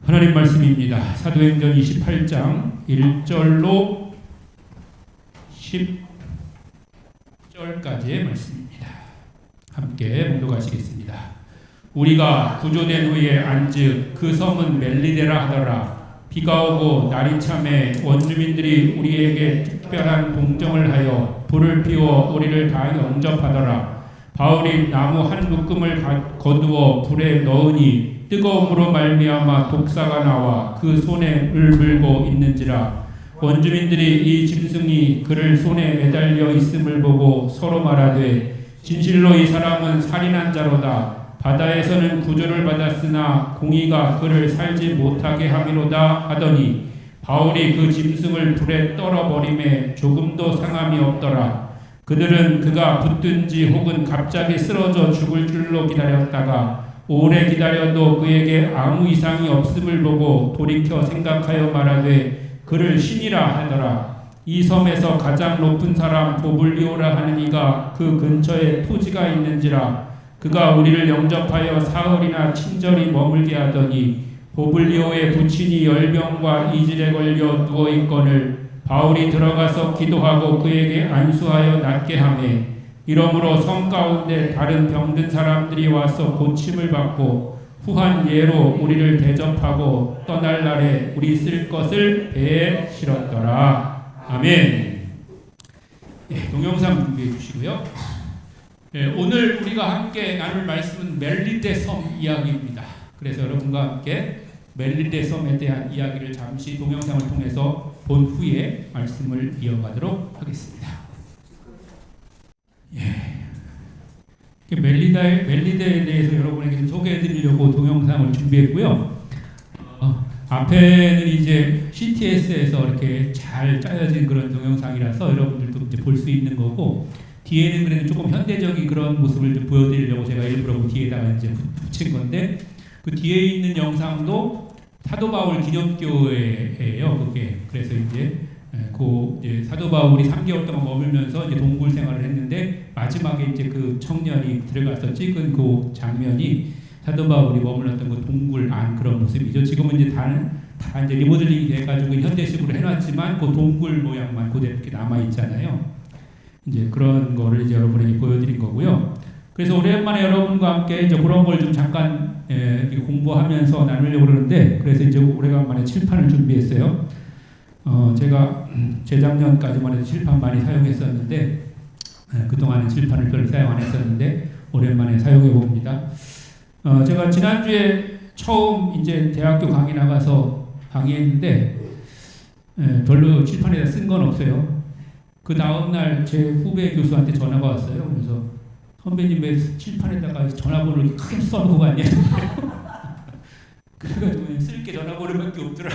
하나님 말씀입니다. 사도행전 28장 1절로 10절까지의 말씀입니다. 함께 봉독하시겠습니다. 우리가 구조된 후에 안즉 그 섬은 멜리데라 하더라. 비가 오고 날이 참에 원주민들이 우리에게 특별한 동정을 하여 불을 피워 우리를 다 영접하더라. 바울이 나무 한 묶음을 거두어 불에 넣으니 뜨거움으로 말미암아 독사가 나와 그 손에 물고 있는지라. 원주민들이 이 짐승이 그를 손에 매달려 있음을 보고 서로 말하되 진실로 이 사람은 살인한 자로다. 바다에서는 구조를 받았으나 공의가 그를 살지 못하게 함이로다 하더니 바울이 그 짐승을 불에 떨어버림에 조금도 상함이 없더라. 그들은 그가 붙든지 혹은 갑자기 쓰러져 죽을 줄로 기다렸다가 오래 기다려도 그에게 아무 이상이 없음을 보고 돌이켜 생각하여 말하되 그를 신이라 하더라. 이 섬에서 가장 높은 사람 보블리오라 하는 이가 그 근처에 토지가 있는지라. 그가 우리를 영접하여 사흘이나 친절히 머물게 하더니 보블리오의 부친이 열병과 이질에 걸려 누워있거늘 바울이 들어가서 기도하고 그에게 안수하여 낫게 하매 이러므로 섬 가운데 다른 병든 사람들이 와서 고침을 받고 후한 예로 우리를 대접하고 떠날 날에 우리 쓸 것을 배에 실었더라. 아멘. 동영상 준비해 주시고요. 오늘 우리가 함께 나눌 말씀은 멜리데 섬 이야기입니다. 그래서 여러분과 함께 멜리데 섬에 대한 이야기를 잠시 동영상을 통해서 본 후에 말씀을 이어가도록 하겠습니다. 멜리데에 대해서 여러분에게 좀 소개해드리려고 동영상을 준비했고요. 앞에는 이제 CTS에서 이렇게 잘 짜여진 그런 동영상이라서 여러분들도 이제 볼 수 있는 거고, 뒤에는 그래도 조금 현대적인 그런 모습을 좀 보여드리려고 제가 일부러 그 뒤에다가 이제 붙인 건데, 그 뒤에 있는 영상도 사도 바울 기념교회예요. 그게 그래서 이제 사도 바울이 3개월 동안 머물면서 이제 동굴 생활을 했는데 마지막에 이제 그 청년이 들어가서 찍은 그 장면이 사도 바울이 머물렀던 그 동굴 안 그런 모습이죠. 지금은 이제 다 이제 리모델링이 돼가지고 현대식으로 해놨지만 그 동굴 모양만 그대로 이렇게 남아 있잖아요. 이제 그런 거를 이제 여러분에게 보여드린 거고요. 그래서 오랜만에 여러분과 함께 이제 그런 걸 좀 잠깐 공부하면서 나누려고 그러는데, 그래서 이제 오래간만에 칠판을 준비했어요. 제가 재작년까지만 해도 칠판 많이 사용했었는데, 그동안은 칠판을 별로 사용 안 했었는데 오랜만에 사용해 봅니다. 제가 지난주에 처음 이제 대학교 강의 나가서 강의했는데 별로 칠판에다 쓴 건 없어요. 그 다음날 제 후배 교수한테 전화가 왔어요. 그래서 선배님 왜 칠판에다가 전화번호를 크게 써놓고 갔냐. 그래가지고 쓸 게 전화번호밖에 없더라.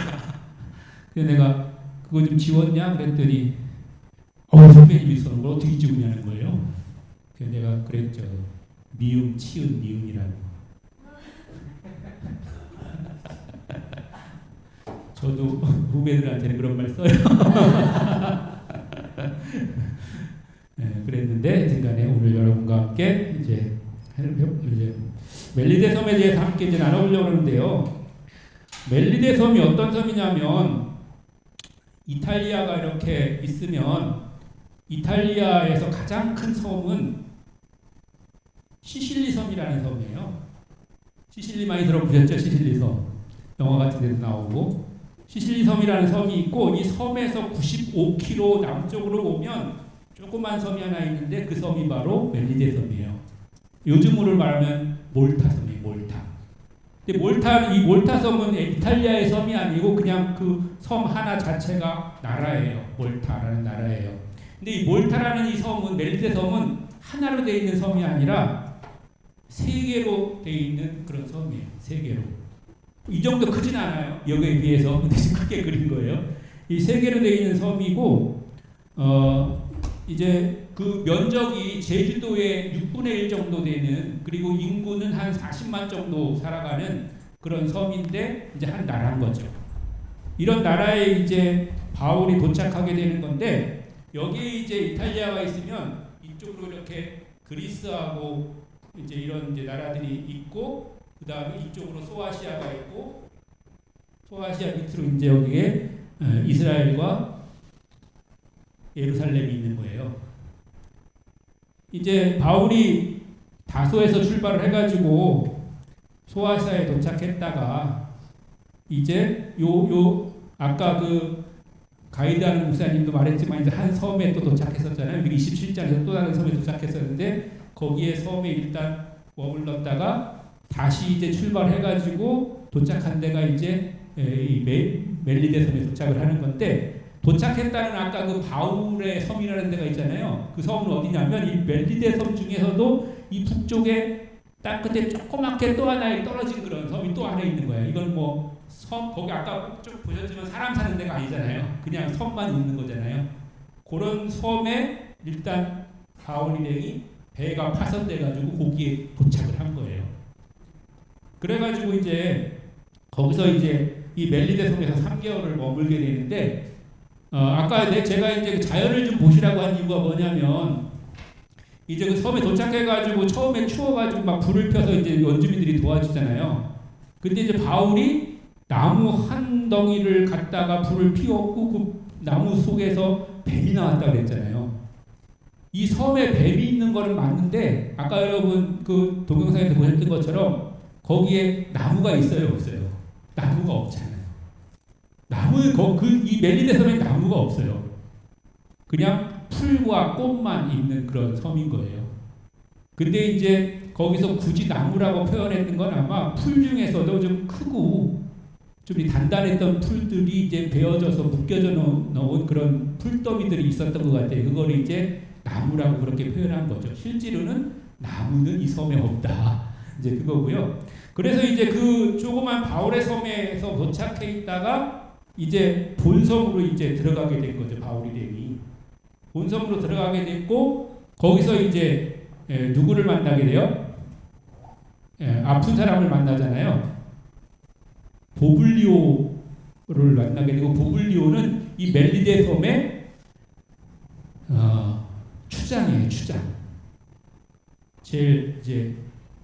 그래서 내가 그거 좀 지웠냐 그랬더니 선배님이 써놓은 걸 어떻게 지우냐는 거예요. 그래서 내가 그랬죠. 미음, 치은, 미음이라고. 저도 후배들한테는 그런 말 써요. 그랬는데 등간에 오늘 여러분과 함께 이제 멜리데 섬에 대해서 함께 이제 나눠보려고 하는데요. 멜리데 섬이 어떤 섬이냐면 이탈리아가 이렇게 있으면 이탈리아에서 가장 큰 섬은 시실리 섬이라는 섬이에요. 시실리 많이 들어보셨죠? 시실리 섬. 영화 같은 데도 나오고. 시실리 섬이라는 섬이 있고, 이 섬에서 95km 남쪽으로 오면 조그만 섬이 하나 있는데 그 섬이 바로 멜리데 섬이에요. 요즘으로 말하면 몰타 섬이에요. 몰타. 근데 이 몰타 섬은 이탈리아의 섬이 아니고 그냥 그 섬 하나 자체가 나라예요. 몰타라는 나라예요. 근데 이 몰타라는 이 섬은, 멜리데 섬은 하나로 되어 있는 섬이 아니라 세 개로 되어 있는 그런 섬이에요. 세 개로. 이 정도 크진 않아요. 여기에 비해서. 대신 크게 그린 거예요. 이 세 개로 되어 있는 섬이고, 이제 그 면적이 제주도의 6분의 1 정도 되는, 그리고 인구는 한 40만 정도 살아가는 그런 섬인데 이제 한 나라인 거죠. 이런 나라에 이제 바울이 도착하게 되는 건데, 여기에 이제 이탈리아가 있으면 이쪽으로 이렇게 그리스하고 이제 이런 이제 나라들이 있고, 그 다음에 이쪽으로 소아시아가 있고, 소아시아 밑으로 이제 여기에 이스라엘과 예루살렘이 있는 거예요. 이제 바울이 다소에서 출발을 해가지고 소아시아에 도착했다가 이제 아까 그 가이드하는 목사님도 말했지만 이제 한 섬에 또 도착했었잖아요. 27장에서 또 다른 섬에 도착했었는데 거기에 섬에 일단 머물렀다가 다시 이제 출발해가지고 도착한 데가 이제 이 멜리데 섬에 도착을 하는 건데, 도착했다는 아까 그 바울의 섬이라는 데가 있잖아요. 그 섬은 어디냐면 이 멜리데 섬 중에서도 이 북쪽에 땅 끝에 조그맣게 또 하나 떨어진 그런 섬이 또 하나 있는 거예요. 이건 뭐 섬, 거기 아까 좀 보셨지만 사람 사는 데가 아니잖아요. 그냥 섬만 있는 거잖아요. 그런 섬에 일단 바울 일행이 배가 파손돼가지고 거기에 도착을 한 거예요. 그래가지고 이제 거기서 이제 이 멜리데 섬에서 3개월을 머물게 되는데, 아까 제가 이제 자연을 좀 보시라고 한 이유가 뭐냐면, 이제 그 섬에 도착해가지고 처음에 추워가지고 막 불을 펴서 이제 원주민들이 도와주잖아요. 근데 이제 바울이 나무 한 덩이를 갖다가 불을 피웠고 그 나무 속에서 뱀이 나왔다고 그랬잖아요. 이 섬에 뱀이 있는 거는 맞는데, 아까 여러분 그 동영상에서 보셨던 것처럼 거기에 나무가 있어요, 없어요? 나무가 없잖아요. 이 멜리데 섬에 나무가 없어요. 그냥 풀과 꽃만 있는 그런 섬인 거예요. 근데 이제 거기서 굳이 나무라고 표현했던 건 아마 풀 중에서도 좀 크고 좀 단단했던 풀들이 이제 베어져서 묶여져 놓은 그런 풀더미들이 있었던 것 같아요. 그걸 이제 나무라고 그렇게 표현한 거죠. 실제로는 나무는 이 섬에 없다. 이제 그거고요. 그래서 이제 그 조그만 바울의 섬에서 도착해 있다가 이제 본섬으로 이제 들어가게 된 거죠. 바울이 되니 본섬으로 들어가게 됐고, 거기서 이제 누구를 만나게 돼요? 아픈 사람을 만나잖아요. 보블리오를 만나게 되고, 보블리오는 이 멜리데 섬의 추장이에요. 추장. 제일 이제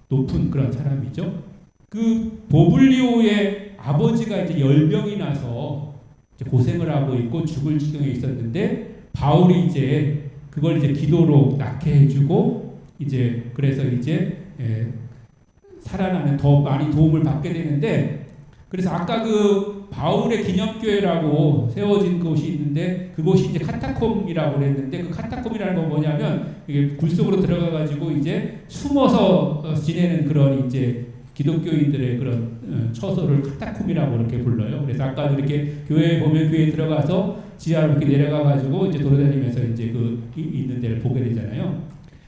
높은 그런 사람이죠. 그 보블리오의 아버지가 이제 열병이 나서 이제 고생을 하고 있고 죽을 지경에 있었는데, 바울이 이제 그걸 이제 기도로 낫게 해주고, 이제 그래서 이제 살아나는 더 많이 도움을 받게 되는데, 그래서 아까 그 바울의 기념교회라고 세워진 곳이 있는데, 그곳이 이제 카타콤이라고 그랬는데, 그 카타콤이라는 건 뭐냐면 이게 굴 속으로 들어가가지고 이제 숨어서 지내는 그런 이제 기독교인들의 그런 처소를 카타콤이라고 이렇게 불러요. 그래서 아까 이렇게 교회에 보면 교회에 들어가서 지하로 이렇게 내려가가지고 이제 돌아다니면서 이제 그 있는 데를 보게 되잖아요.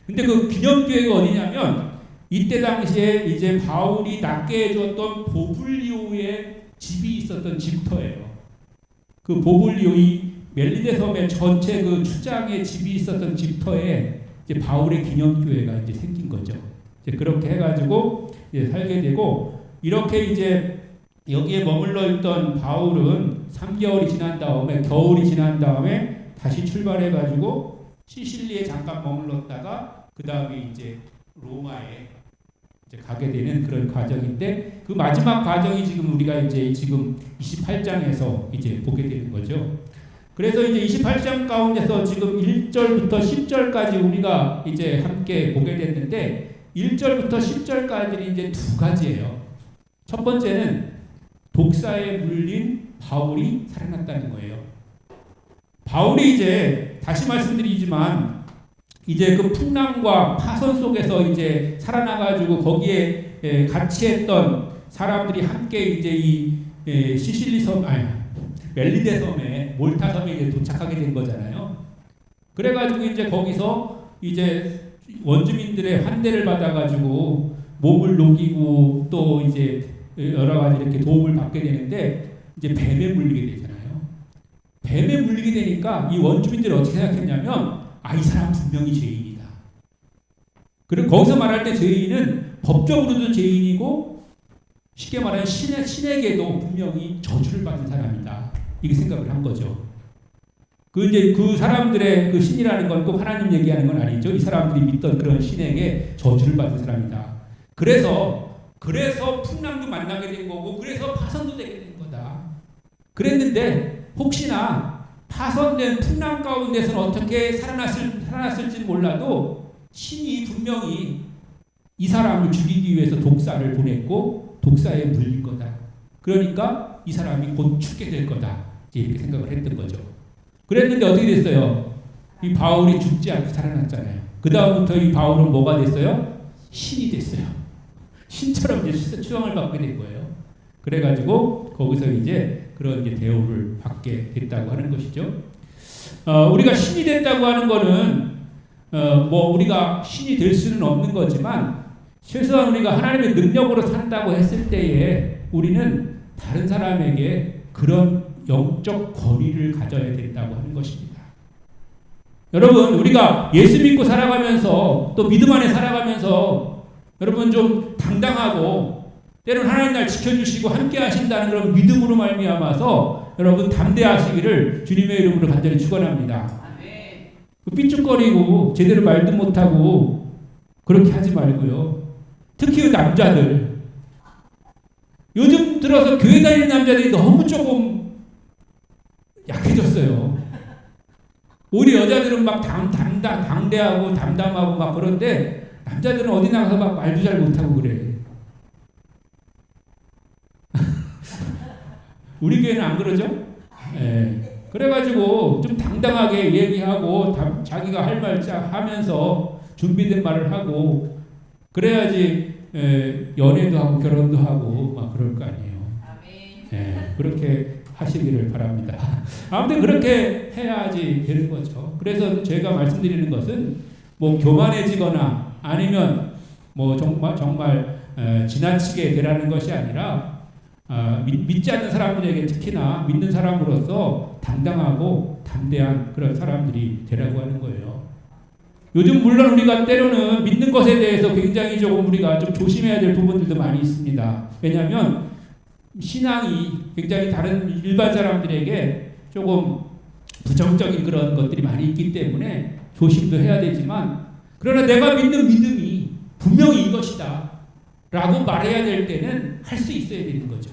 근데 그 기념교회가 어디냐면 이때 당시에 이제 바울이 낫게 해줬던 보블리오의 집이 있었던 집터예요. 그 보블리오의 멜리데 섬의 전체 그 추장의 집이 있었던 집터에 이제 바울의 기념교회가 이제 생긴 거죠. 이제 그렇게 해가지고 이제 살게 되고, 이렇게 이제 여기에 머물러 있던 바울은 3개월이 지난 다음에, 겨울이 지난 다음에 다시 출발해가지고 시실리에 잠깐 머물렀다가 그 다음에 이제 로마에 이제 가게 되는 그런 과정인데, 그 마지막 과정이 지금 우리가 이제 지금 28장에서 이제 보게 되는 거죠. 그래서 이제 28장 가운데서 지금 1절부터 10절까지 우리가 이제 함께 보게 됐는데, 1절부터 10절까지는 이제 두 가지예요. 첫 번째는 독사에 물린 바울이 살아났다는 거예요. 바울이 이제 다시 말씀드리지만 이제 그 풍랑과 파손 속에서 이제 살아나가지고 거기에 같이 했던 사람들이 함께 이제 이 시실리 섬, 멜리데 섬에, 몰타 섬에 이제 도착하게 된 거잖아요. 그래가지고 이제 거기서 이제 원주민들의 환대를 받아가지고 몸을 녹이고 또 이제 여러 가지 이렇게 도움을 받게 되는데, 이제 뱀에 물리게 되잖아요. 뱀에 물리게 되니까 이 원주민들이 어떻게 생각했냐면, 이 사람 분명히 죄인이다. 그리고 거기서 말할 때 죄인은 법적으로도 죄인이고, 쉽게 말하면 신에게도 분명히 저주를 받은 사람이다. 이렇게 생각을 한 거죠. 이제 그 사람들의 그 신이라는 건 꼭 하나님 얘기하는 건 아니죠. 이 사람들이 믿던 그런 신에게 저주를 받은 사람이다. 그래서 풍랑도 만나게 된 거고, 그래서 파손도 되게 된 거다. 그랬는데 혹시나 파손된 풍랑 가운데서는 어떻게 살아났을지 몰라도 신이 분명히 이 사람을 죽이기 위해서 독사를 보냈고 독사에 물린 거다. 그러니까 이 사람이 곧 죽게 될 거다. 이렇게 생각을 했던 거죠. 그랬는데 어떻게 됐어요? 이 바울이 죽지 않고 살아났잖아요. 그 다음부터 이 바울은 뭐가 됐어요? 신이 됐어요. 신처럼 이제 추앙을 받게 된 거예요. 그래가지고 거기서 이제 그런 이제 대우를 받게 됐다고 하는 것이죠. 우리가 신이 됐다고 하는 거는 뭐 우리가 신이 될 수는 없는 거지만 최소한 우리가 하나님의 능력으로 산다고 했을 때에 우리는 다른 사람에게 그런 영적 권위를 가져야 된다고 하는 것입니다. 여러분, 우리가 예수 믿고 살아가면서 또 믿음 안에 살아가면서 여러분 좀 당당하고 때로는 하나님 날 지켜주시고 함께 하신다는 그런 믿음으로 말미암아서 여러분 담대하시기를 주님의 이름으로 간절히 축원합니다. 삐죽거리고 제대로 말도 못하고 그렇게 하지 말고요. 특히 남자들, 요즘 들어서 교회 다니는 남자들이 너무 조금 약해졌어요. 오히려 여자들은 막 당대하고 담담하고 막 그런데 남자들은 어디 나가서 막 말도 잘 못하고 그래. 우리 교회는 안 그러죠? 예. 그래가지고 좀 당당하게 얘기하고 자기가 할 말 하면서 준비된 말을 하고 그래야지 연애도 하고 결혼도 하고 막 그럴 거 아니에요. 예. 그렇게 하시기를 바랍니다. 아무튼 그렇게 해야지 되는 거죠. 그래서 제가 말씀드리는 것은 뭐 교만해지거나 아니면 뭐 정말 지나치게 되라는 것이 아니라 믿지 않는 사람들에게 특히나 믿는 사람으로서 당당하고 담대한 그런 사람들이 되라고 하는 거예요. 요즘 물론 우리가 때로는 믿는 것에 대해서 굉장히 조금 우리가 좀 조심해야 될 부분들도 많이 있습니다. 왜냐하면 신앙이 굉장히 다른 일반 사람들에게 조금 부정적인 그런 것들이 많이 있기 때문에 조심도 해야 되지만 그러나 내가 믿는 믿음이 분명히 이것이다 라고 말해야 될 때는 할 수 있어야 되는 거죠.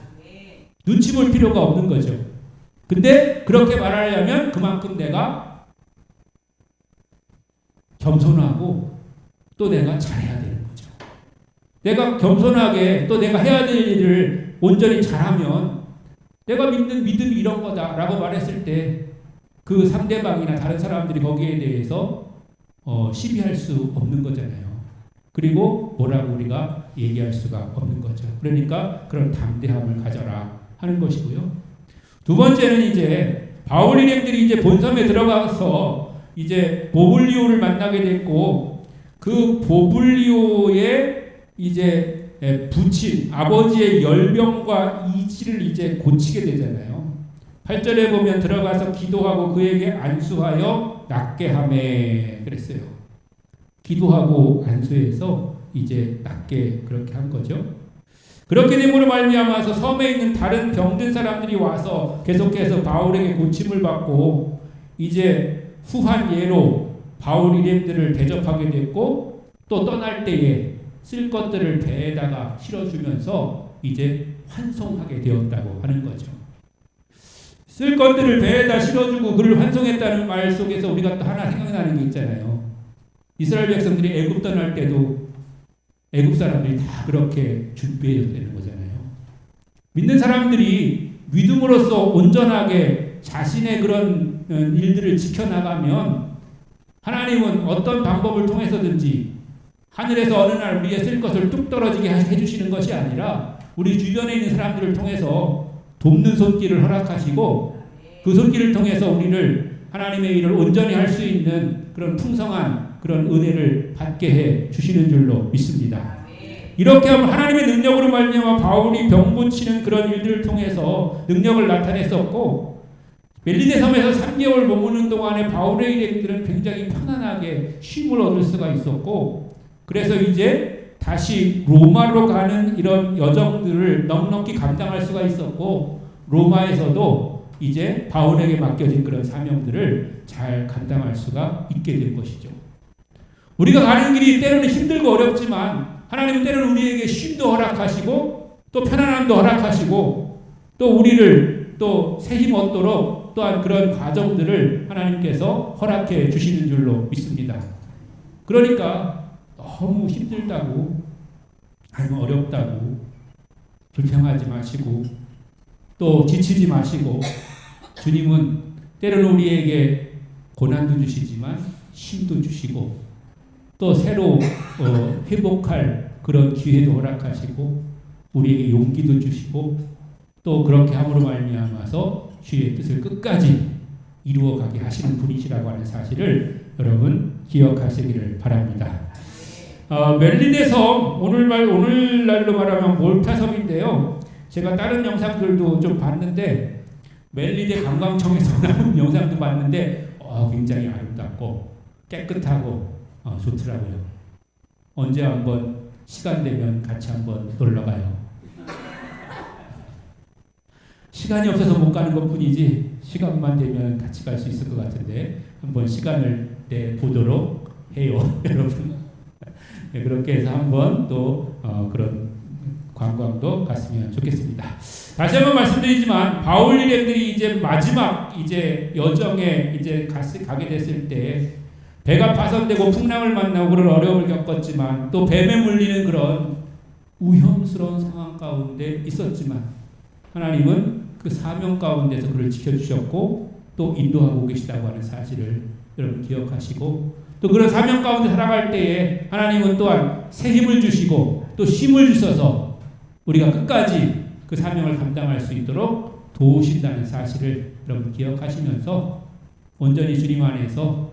눈치 볼 필요가 없는 거죠. 근데 그렇게 말하려면 그만큼 내가 겸손하고 또 내가 잘해야 되는 거죠. 내가 겸손하게 또 내가 해야 될 일을 온전히 잘하면 내가 믿는 믿음이 이런 거다라고 말했을 때 그 상대방이나 다른 사람들이 거기에 대해서 시비할 수 없는 거잖아요. 그리고 뭐라고 우리가 얘기할 수가 없는 거죠. 그러니까 그런 담대함을 가져라 하는 것이고요. 두 번째는 이제 바울 일행들이 이제 본섬에 들어가서 이제 보블리오를 만나게 됐고 그 보블리오의 이제 부친 아버지의 열병과 이치를 이제 고치게 되잖아요. 8절에 보면 들어가서 기도하고 그에게 안수하여 낫게 하매 그랬어요. 기도하고 안수해서 이제 낫게 그렇게 한 거죠. 그렇게 됨으로 말미암아서 섬에 있는 다른 병든 사람들이 와서 계속해서 바울에게 고침을 받고 이제 후한 예로 바울 일행들을 대접하게 됐고 또 떠날 때에 쓸 것들을 배에다가 실어주면서 이제 환송하게 되었다고 하는 거죠. 쓸 것들을 배에다 실어주고 그를 환송했다는 말 속에서 우리가 또 하나 생각나는 게 있잖아요. 이스라엘 백성들이 애굽 떠날 때도 애굽 사람들이 다 그렇게 준비해줬다는 거잖아요. 믿는 사람들이 믿음으로써 온전하게 자신의 그런 일들을 지켜나가면 하나님은 어떤 방법을 통해서든지 하늘에서 어느 날 우리의 쓸 것을 뚝 떨어지게 해주시는 것이 아니라 우리 주변에 있는 사람들을 통해서 돕는 손길을 허락하시고 그 손길을 통해서 우리를 하나님의 일을 온전히 할 수 있는 그런 풍성한 그런 은혜를 받게 해 주시는 줄로 믿습니다. 이렇게 하면 하나님의 능력으로 말미암아 바울이 병 고치는 그런 일들을 통해서 능력을 나타냈었고 멜리데 섬에서 3개월 머무는 동안에 바울의 일행들은 굉장히 편안하게 쉼을 얻을 수가 있었고 그래서 이제 다시 로마로 가는 이런 여정들을 넉넉히 감당할 수가 있었고 로마에서도 이제 바울에게 맡겨진 그런 사명들을 잘 감당할 수가 있게 된 것이죠. 우리가 가는 길이 때로는 힘들고 어렵지만 하나님은 때로는 우리에게 쉼도 허락하시고 또 편안함도 허락하시고 또 우리를 또 새 힘 얻도록 또한 그런 과정들을 하나님께서 허락해 주시는 줄로 믿습니다. 그러니까 너무 힘들다고 아니면 어렵다고 불평하지 마시고 또 지치지 마시고 주님은 때로는 우리에게 고난도 주시지만 힘도 주시고 또 새로 회복할 그런 기회도 허락하시고 우리에게 용기도 주시고 또 그렇게 함으로 말미암아서 주의 뜻을 끝까지 이루어가게 하시는 분이시라고 하는 사실을 여러분 기억하시기를 바랍니다. 멜리데섬 오늘날로 말하면 몰타섬인데요. 제가 다른 영상들도 좀 봤는데 멜리데 관광청에서 나온 영상도 봤는데 굉장히 아름답고 깨끗하고 좋더라고요. 언제 한번 시간 되면 같이 한번 놀러 가요. 시간이 없어서 못 가는 것뿐이지 시간만 되면 같이 갈 수 있을 것 같은데 한번 시간을 내 보도록 해요, 여러분. 네, 그렇게 해서 한번 또 그런 관광도 갔으면 좋겠습니다. 다시 한번 말씀드리지만 바울 일행들이 이제 마지막 이제 여정에 이제 가게 됐을 때 배가 파손되고 풍랑을 만나고 그런 어려움을 겪었지만 또 뱀에 물리는 그런 위험스러운 상황 가운데 있었지만 하나님은 그 사명 가운데서 그를 지켜주셨고 또 인도하고 계시다고 하는 사실을 여러분 기억하시고 또 그런 사명 가운데 살아갈 때에 하나님은 또한 새 힘을 주시고 또 힘을 주셔서 우리가 끝까지 그 사명을 감당할 수 있도록 도우신다는 사실을 여러분 기억하시면서 온전히 주님 안에서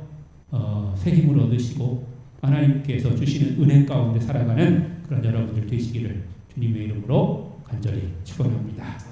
새 힘을 얻으시고 하나님께서 주시는 은혜 가운데 살아가는 그런 여러분들 되시기를 주님의 이름으로 간절히 축원합니다.